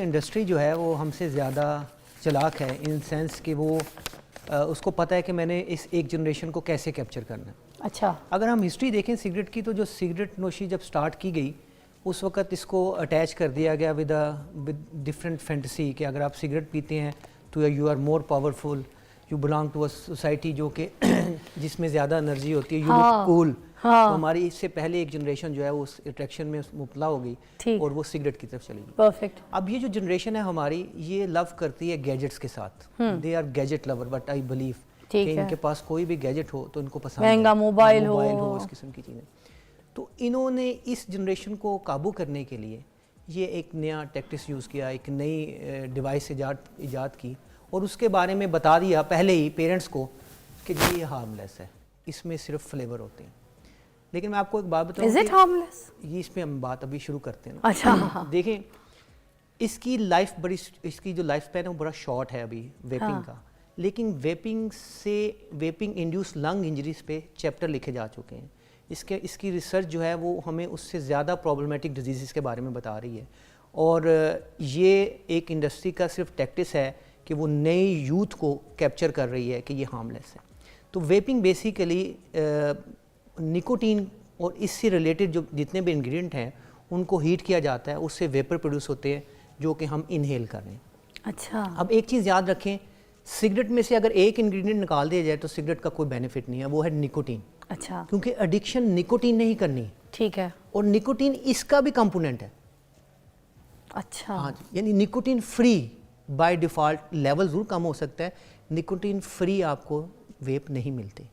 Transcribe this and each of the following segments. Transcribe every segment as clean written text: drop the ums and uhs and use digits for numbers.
Industry جو ہے وہ ہم سے زیادہ چلاک ہے ان سینس کہ وہ اس کو پتہ ہے کہ میں نے اس ایک جنریشن کو کیسے کیپچر کرنا ہے. اچھا, اگر ہم ہسٹری دیکھیں سگریٹ کی تو جو سگریٹ نوشی جب سٹارٹ کی گئی اس وقت اس کو اٹیچ کر دیا گیا ود ڈفرینٹ فینٹیسی کہ اگر آپ سگریٹ پیتے ہیں تو you are more powerful, you belong to a society جو کہ جس میں زیادہ انرجی ہوتی ہے, یو لک کول. تو ہماری اس سے پہلے ایک جنریشن جو ہے وہ اس اٹریکشن میں مبتلا ہو گئی اور وہ سگریٹ کی طرف چلی گئی. پرفیکٹ. اب یہ جو جنریشن ہے ہماری یہ لو کرتی ہے گیجٹس کے ساتھ. They are gadget lover but I believe کہ ان کے پاس کوئی بھی گیجٹ ہو تو ان کو پسند ہے, مہنگا موبائل ہو, اس قسم کی چیزیں. تو انہوں نے اس جنریشن کو قابو کرنے کے لیے یہ ایک نیا ٹیکٹس یوز کیا, ایک نئی ڈیوائس ایجاد کی اور اس کے بارے میں بتا دیا پہلے ہی پیرنٹس کو کہ جی یہ ہارملیس ہے, اس میں صرف فلیور ہوتے ہیں. لیکن میں آپ کو ایک بات بتاؤں یہ اس پہ ہم بات ابھی شروع کرتے ہیں. اچھا, دیکھیں اس کی لائف بڑی, اس کی جو لائف اسپین ہے وہ بڑا شارٹ ہے ابھی ویپنگ کا, لیکن ویپنگ انڈیوس لنگ انجریز پہ چیپٹر لکھے جا چکے ہیں. اس کی ریسرچ جو ہے وہ ہمیں اس سے زیادہ پرابلمیٹک ڈیزیزز کے بارے میں بتا رہی ہے. اور یہ ایک انڈسٹری کا صرف ٹیکٹس ہے کہ وہ نئی یوتھ کو کیپچر کر رہی ہے کہ یہ ہارملیس ہے. تو ویپنگ بیسیکلی نکوٹین اور اس سے ریلیٹڈ جو جتنے بھی انگریڈینٹ ہیں ان کو ہیٹ کیا جاتا ہے, اس سے ویپر پروڈیوس ہوتے ہیں جو کہ ہم انہیل کر رہے ہیں. اچھا, اب ایک چیز یاد رکھیں, سگریٹ میں سے اگر ایک انگریڈینٹ نکال دیا جائے تو سگریٹ کا کوئی بینیفٹ نہیں ہے, وہ ہے نکوٹین. اچھا, کیونکہ ایڈکشن نکوٹین نہیں کرنی. ٹھیک ہے. اور نکوٹین اس کا بھی کمپوننٹ ہے. اچھا, ہاں جی, یعنی nicotine free by default level ضرور کم ہو سکتا ہے, نکوٹین فری آپ کو ویپ نہیں ملتے.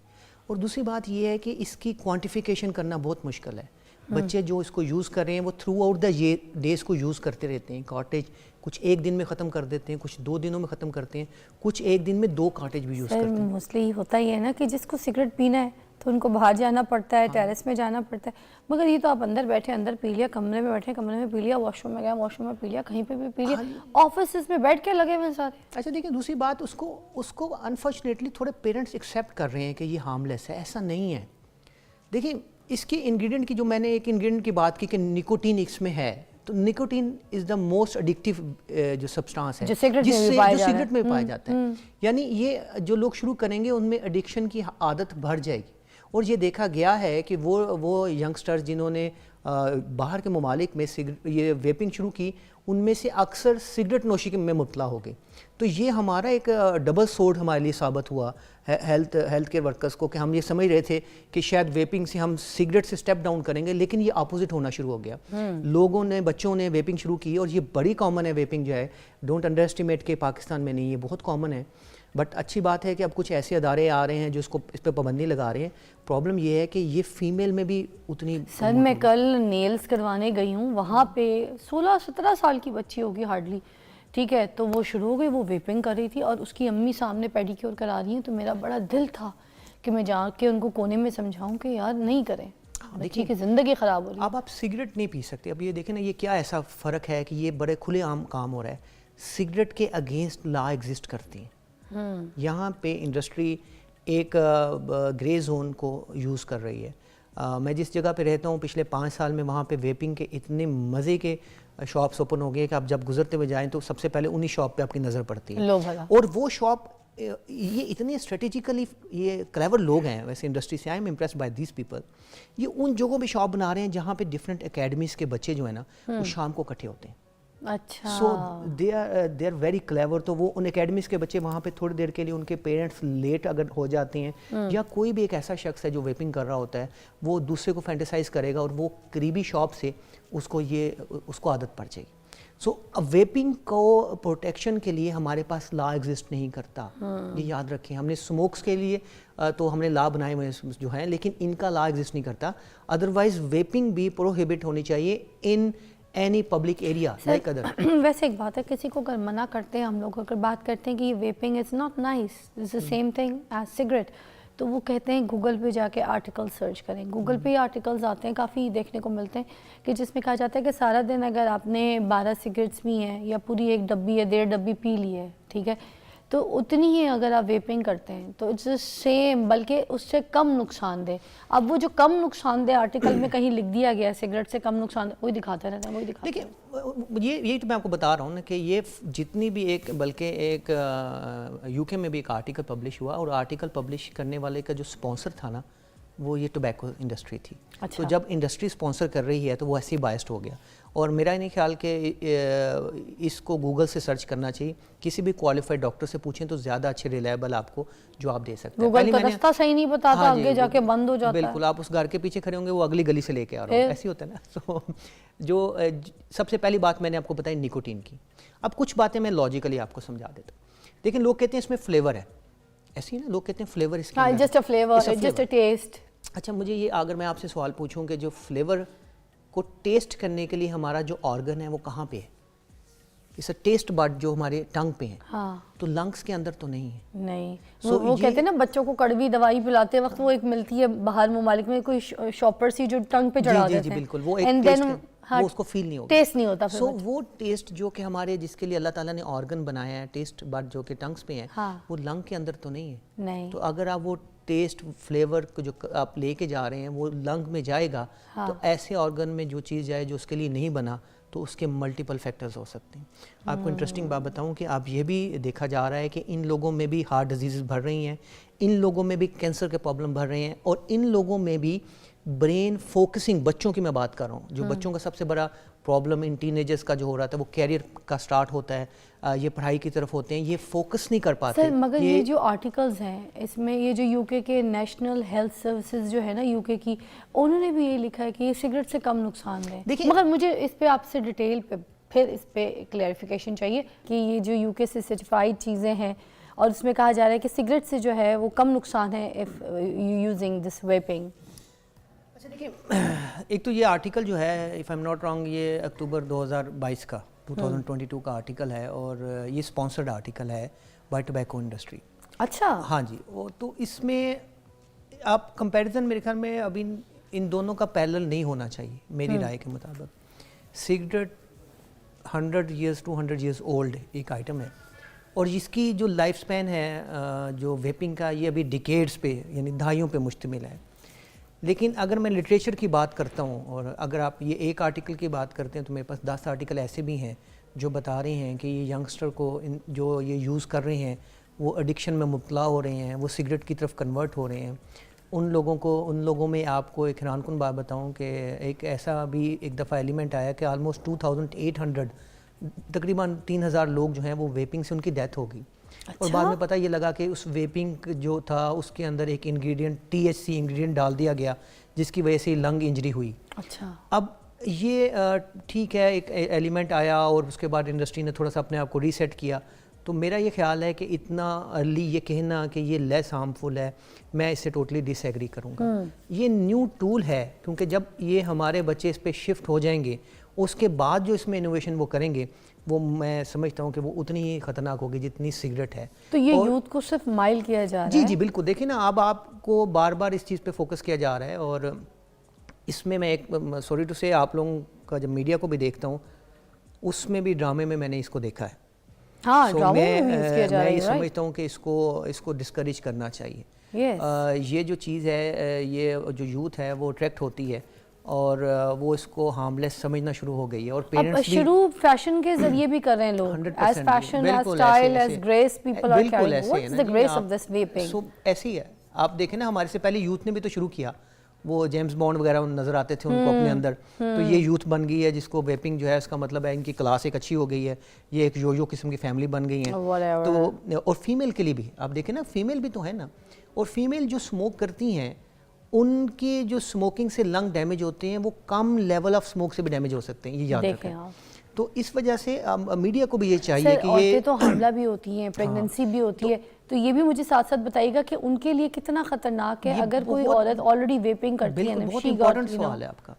اور دوسری بات یہ ہے کہ اس کی کوانٹیفیکیشن کرنا بہت مشکل ہے. بچے جو اس کو یوز کر رہے ہیں وہ تھرو آؤٹ دا ڈیز کو یوز کرتے رہتے ہیں. کارٹیج کچھ ایک دن میں ختم کر دیتے ہیں, کچھ 2 دنوں میں ختم کرتے ہیں, کچھ ایک دن میں 2 کارٹیج بھی یوز کرتے ہیں. موسٹلی ہوتا ہی ہے نا کہ جس کو سگریٹ پینا ہے تو ان کو باہر جانا پڑتا ہے, ٹیرس میں جانا پڑتا ہے, مگر یہ تو آپ اندر بیٹھے اندر پی لیا, کمرے میں بیٹھے کمرے میں پی لیا, واش روم میں گیا واش روم میں پی لیا, کہیں پہ بھی پی لیا, آفیسز میں بیٹھ کے لگے ہوئے سارے. اچھا دیکھیں دوسری بات, اس کو انفارچونیٹلی تھوڑے پیرنٹس ایکسیپٹ کر رہے ہیں کہ یہ ہارملیس ہے. ایسا نہیں ہے. دیکھیں اس کی انگریڈینٹ کی جو میں نے ایک انگریڈینٹ کی بات کی کہ نکوٹین اس میں ہے, تو nicotine is the most addictive جو سبسٹانس ہے جو سگریٹ میں پایا جاتا ہے. یعنی یہ جو لوگ شروع کریں گے ان میں ایڈکشن کی عادت بڑھ جائے گی. اور یہ دیکھا گیا ہے کہ وہ ینگسٹرز جنہوں نے باہر کے ممالک میں یہ ویپنگ شروع کی ان میں سے اکثر سگریٹ نوشی میں مبتلا ہو گئے. تو یہ ہمارا ایک ڈبل سورڈ ہمارے لیے ثابت ہوا ہیلتھ کیئر ورکرز کو کہ ہم یہ سمجھ رہے تھے کہ شاید ویپنگ سے ہم سگریٹ سے سٹیپ ڈاؤن کریں گے, لیکن یہ اپوزٹ ہونا شروع ہو گیا. لوگوں نے, بچوں نے ویپنگ شروع کی اور یہ بڑی کامن ہے ویپنگ جو ہے. ڈونٹ انڈر اسٹیمیٹ کہ پاکستان میں نہیں, یہ بہت کامن ہے. بٹ اچھی بات ہے کہ اب کچھ ایسے ادارے آ رہے ہیں جو اس پہ پابندی لگا رہے ہیں. پرابلم یہ ہے کہ یہ فیمیل میں بھی اتنی. سر میں کل نیلز کروانے گئی ہوں, وہاں پہ 16-17 سال کی بچی ہوگی ہارڈلی, ٹھیک ہے, تو وہ شروع ہو گئی, وہ ویپنگ کر رہی تھی اور اس کی امی سامنے پیڈی کیور کرا رہی ہیں. تو میرا بڑا دل تھا کہ میں جا کے ان کو کونے میں سمجھاؤں کہ یار نہیں کریں, بچی کی زندگی خراب ہو رہی ہے. اب آپ سگریٹ نہیں پی سکتے. اب یہ دیکھیں نا, یہ کیا ایسا فرق ہے کہ یہ بڑے کھلے عام کام ہو رہا ہے. سگریٹ کے اگینسٹ لا ایگزسٹ کرتی ہیں. یہاں پہ انڈسٹری ایک گرے زون کو یوز کر رہی ہے. میں جس جگہ پہ رہتا ہوں پچھلے 5 سال میں وہاں پہ ویپنگ کے اتنے مزے کے شاپس اوپن ہو گئے کہ آپ جب گزرتے ہوئے جائیں تو سب سے پہلے انہی شاپ پہ آپ کی نظر پڑتی ہے. اور وہ شاپ یہ اتنے اسٹریٹجیکلی یہ کلیور لوگ ہیں ویسے انڈسٹری سے. I am impressed by these people. یہ ان جگہوں پہ شاپ بنا رہے ہیں جہاں پہ ڈفرینٹ اکیڈمیز کے بچے جو ہیں نا وہ شام کو اکٹھے ہوتے ہیں. اچھا, سو دے آر ویری کلیور. تو وہ ان اکیڈمیز کے بچے وہاں پہ تھوڑی دیر کے لیے, ان کے پیرنٹس لیٹ اگر ہو جاتے ہیں یا کوئی بھی ایک ایسا شخص ہے جو ویپنگ کر رہا ہوتا ہے, وہ دوسرے کو فینٹیسائز کرے گا اور وہ قریبی شاپ سے اس کو عادت پڑ جائے گی. سو ویپنگ کو پروٹیکشن کے لیے ہمارے پاس لا ایگزسٹ نہیں کرتا. یہ یاد رکھیں. ہم نے اسموکس کے لیے تو ہم نے لا بنائے ہوئے جو ہیں, لیکن ان کا لا ایگزسٹ نہیں کرتا. ادروائز ویپنگ بھی پروہیبٹ ہونی چاہیے in any public area like other. ویسے ایک بات ہے, کسی کو اگر منع کرتے ہیں, ہم لوگ اگر بات کرتے ہیں کہ یہ vaping is not nice, it's the same thing as cigarette, تو وہ کہتے ہیں گوگل پہ جا کے آرٹیکل سرچ کریں. گوگل پہ آرٹیکلز آتے ہیں کافی دیکھنے کو ملتے ہیں کہ جس میں کہا جاتا ہے کہ سارا دن اگر آپ نے 12 سگریٹس بھی ہیں یا پوری 1 ڈبی یا 1.5 ڈبی پی لی ہے, ٹھیک ہے, تو اتنی ہی اگر آپ ویپنگ کرتے ہیں تو اٹس سیم، بلکہ اس سے کم نقصان دہ. اب وہ جو کم نقصان دہ آرٹیکل میں کہیں لکھ دیا گیا ہے سگریٹ سے کم نقصان دہ، وہی دکھاتا رہتا ہے، وہی دکھاتا ہے. دیکھیں یہی تو میں آپ کو بتا رہا ہوں نا کہ یہ جتنی بھی ایک بلکہ ایک یو کے میں بھی ایک آرٹیکل پبلش ہوا، اور آرٹیکل پبلش کرنے والے کا جو اسپانسر تھا نا وہ یہ ٹوبیکو انڈسٹری تھی. تو جب انڈسٹری اسپانسر کر رہی ہے تو وہ ایسے ہی بائسڈ ہو گیا. اور میرا نہیں خیال کہ اس کو گوگل سے سرچ کرنا چاہیے، کسی بھی کوالیفائڈ ڈاکٹر سے پوچھیں تو زیادہ اچھے ریلائبل آپ کو جو آپ دے سکتے ہیں. گوگل کا رستہ صحیح نہیں بتاتا، آگے جا کے بند ہو جاتا ہے. بالکل، آپ اس گھر کے پیچھے کھڑے ہوں گے، وہ اگلی گلی سے لے کے آ رہا ہوں، ایسے ہوتا ہے نا. تو جو سب سے پہلی بات میں نے آپ کو بتائی نکوٹین کی. اب کچھ باتیں میں لاجیکلی آپ کو سمجھا دیتا ہوں. لیکن لوگ کہتے ہیں اس میں فلیور ہے، ایسے ہی نا، لوگ کہتے ہیں فلیور اس کے just a flavour, just a test. اچھا مجھے یہ اگر میں آپ سے سوال پوچھوں کہ جو فلیور کو ٹیسٹ کرنے کے لیے ہمارا جو آرگن ہے وہ کہاں پہ ہے؟ اس ٹیسٹ بڈ جو ہمارے ٹنگ پہ ہیں، ہاں تو لنگس کے اندر تو نہیں ہے. نہیں، وہ کہتے ہیں نا بچوں کو کڑوی دوائی پلاتے وقت وہ ایک ملتی ہے باہر ممالک میں، کوئی شاپر سی جو ٹنگ پہ چڑھا دیتے ہیں. جی بالکل، وہ ایک ٹیسٹ وہ اس کو فیل نہیں ہوگا، ٹیسٹ نہیں ہوتا. سو وہ ٹیسٹ جو کہ ہمارے جس کے لیے اللہ تعالیٰ نے آرگن بنایا ہے، ٹیسٹ بڈ جو کہ ٹنگس پہ ہیں، وہ لنگ کے اندر تو نہیں ہے. نہیں، تو اگر آپ وہ ٹیسٹ فلیور کو جو آپ لے کے جا رہے ہیں وہ لنگ میں جائے گا، تو ایسے آرگن میں جو چیز جائے جو اس کے لیے نہیں بنا تو اس کے ملٹیپل فیکٹرز ہو سکتے ہیں. آپ کو انٹرسٹنگ بات بتاؤں کہ آپ یہ بھی دیکھا جا رہا ہے کہ ان لوگوں میں بھی ہارٹ ڈیزیزز بڑھ رہی ہیں، ان لوگوں میں بھی کینسر کے پرابلم بڑھ رہے ہیں، اور ان لوگوں میں بھی برین فوکسنگ، بچوں کی میں بات کر رہا ہوں، جو بچوں کا سب سے بڑا پرابلم ان ٹین ایجرز کا جو ہو رہا تھا وہ کیریئر کا سٹارٹ ہوتا ہے، یہ پڑھائی کی طرف ہوتے ہیں، یہ فوکس نہیں کر پاتے. سر مگر یہ جو آرٹیکلز ہیں اس میں یہ جو یو کے نیشنل ہیلتھ سروسز جو ہے نا یو کے کی، انہوں نے بھی یہ لکھا ہے کہ یہ سگریٹ سے کم نقصان دہ. مگر مجھے اس پہ آپ سے ڈیٹیل پہ پھر اس پہ کلیریفیکیشن چاہیے کہ یہ جو یو کے سے سرٹیفائڈ چیزیں ہیں اور اس میں کہا جا رہا ہے کہ سگریٹ سے جو ہے وہ کم نقصان ہے اف یوزنگ دس ویپنگ. اچھا دیکھیں، ایک تو یہ آرٹیکل جو ہے if I am not wrong یہ اکتوبر 2022 کا 2022 کا آرٹیکل ہے، اور یہ اسپانسرڈ آرٹیکل ہے بائی ٹوبیکو انڈسٹری. اچھا ہاں جی. تو اس میں آپ کمپیریزن میرے خیال میں ابھی ان دونوں کا پیرلل نہیں ہونا چاہیے میری رائے کے مطابق. سگریٹ 100 years 200 years اولڈ ایک آئٹم ہے، اور جس کی جو لائف سپین ہے جو ویپنگ کا، یہ ابھی ڈیکیڈز پہ یعنی دہائیوں پہ مشتمل ہے. لیکن اگر میں لٹریچر کی بات کرتا ہوں، اور اگر آپ یہ ایک آرٹیکل کی بات کرتے ہیں تو میرے پاس 10 آرٹیکل ایسے بھی ہیں جو بتا رہے ہیں کہ یہ ینگسٹر کو جو یہ یوز کر رہے ہیں وہ ایڈکشن میں مبتلا ہو رہے ہیں، وہ سگریٹ کی طرف کنورٹ ہو رہے ہیں. ان لوگوں میں آپ کو ایک حیران کن بات بتاؤں کہ ایک ایسا بھی ایک دفعہ ایلیمنٹ آیا کہ آلموسٹ 2800 تقریباً 3000 لوگ جو ہیں وہ ویپنگ سے ان کی ڈیتھ ہو گئی. اور بعد میں پتہ یہ لگا کہ اس ویپنگ جو تھا اس کے اندر ایک انگریڈینٹ THC انگریڈینٹ ڈال دیا گیا جس کی وجہ سے لنگ انجری ہوئی. اچھا، اب یہ ٹھیک ہے ایک ایلیمنٹ آیا اور اس کے بعد انڈسٹری نے تھوڑا سا اپنے آپ کو ریسیٹ کیا. تو میرا یہ خیال ہے کہ اتنا ارلی یہ کہنا کہ یہ لیس ہارمفل ہے، میں اس سے ٹوٹلی ڈس ایگری کروں گا. یہ نیو ٹول ہے، کیونکہ جب یہ ہمارے بچے اس پہ شفٹ ہو جائیں گے اس کے بعد جو اس میں انوویشن وہ کریں گے وہ میں سمجھتا ہوں کہ وہ اتنی ہی خطرناک ہوگی جتنی سگریٹ ہے. تو یہ یوتھ کو صرف مائل کیا جا رہا ہے. جی جی بالکل. دیکھیں نا، اب آپ کو بار بار اس چیز پہ فوکس کیا جا رہا ہے، اور اس میں ایک سوری ٹو سے آپ لوگوں کا جب میڈیا کو بھی دیکھتا ہوں اس میں بھی ڈرامے میں نے اس کو دیکھا ہے. ہاں، میں یہ سمجھتا ہوں کہ اس کو ڈسکریج کرنا چاہیے. یہ جو چیز ہے، یہ جو یوتھ ہے وہ اٹریکٹ ہوتی ہے اور وہ اس کو ہارملیس سمجھنا شروع ہو گئی ہے. اور پیرنٹس بھی شروع فیشن کے ذریعے بھی کر رہے ہیں لوگ، as fashion, as style, as grace people are carrying. What is the grace of this weeping? So ایسی ہے. آپ دیکھیں نا، ہمارے سے پہلے یوتھ نے بھی تو شروع کیا، وہ جیمز بانڈ وغیرہ نظر آتے تھے ان کو اپنے اندر. تو یہ یوتھ بن گئی ہے جس کو ویپنگ جو ہے اس کا مطلب ہے ان کی کلاس ایک اچھی ہو گئی ہے، یہ ایک یو قسم کی فیملی بن گئی ہیں. تو اور فیمیل کے لیے بھی آپ دیکھیں نا، فیمیل بھی تو ہے نا، اور فیمیل جو اسموک کرتی ہیں ان کی جو اسموکنگ سے لنگ ڈیمیج ہوتے ہیں وہ کم لیول آف اسموک سے بھی ڈیمیج ہو سکتے ہیں، یہ یاد رکھیں. تو اس وجہ سے میڈیا کو بھی یہ چاہیے کہ یہ تو حاملہ بھی ہوتی ہیں، پریگننسی بھی ہوتی ہے، تو یہ بھی مجھے ساتھ ساتھ بتائیے گا کہ ان کے لیے کتنا خطرناک ہے اگر کوئی عورت آلریڈی ویپنگ کرتی ہے. بہت امپورٹنٹ سوال ہے آپ کا.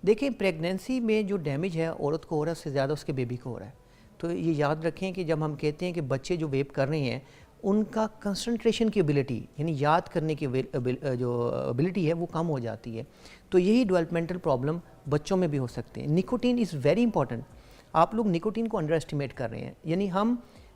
دیکھیں، پریگننسی میں جو ڈیمیج ہے عورت کو ہو رہا ہے اس سے زیادہ اس کے بیبی کو ہو رہا ہے. تو یہ یاد رکھیں کہ جب ہم کہتے ہیں کہ بچے جو ویپ کر رہے ہیں ان کا کنسنٹریشن کی ایبلٹی یعنی یاد کرنے کی جو ایبلٹی ہے وہ کم ہو جاتی ہے. تو یہی ڈیولپمنٹل پرابلم بچوں میں بھی ہو سکتے ہیں. Nicotine is very important. آپ لوگ نکوٹین کو انڈر ایسٹیمیٹ کر رہے ہیں. یعنی ہم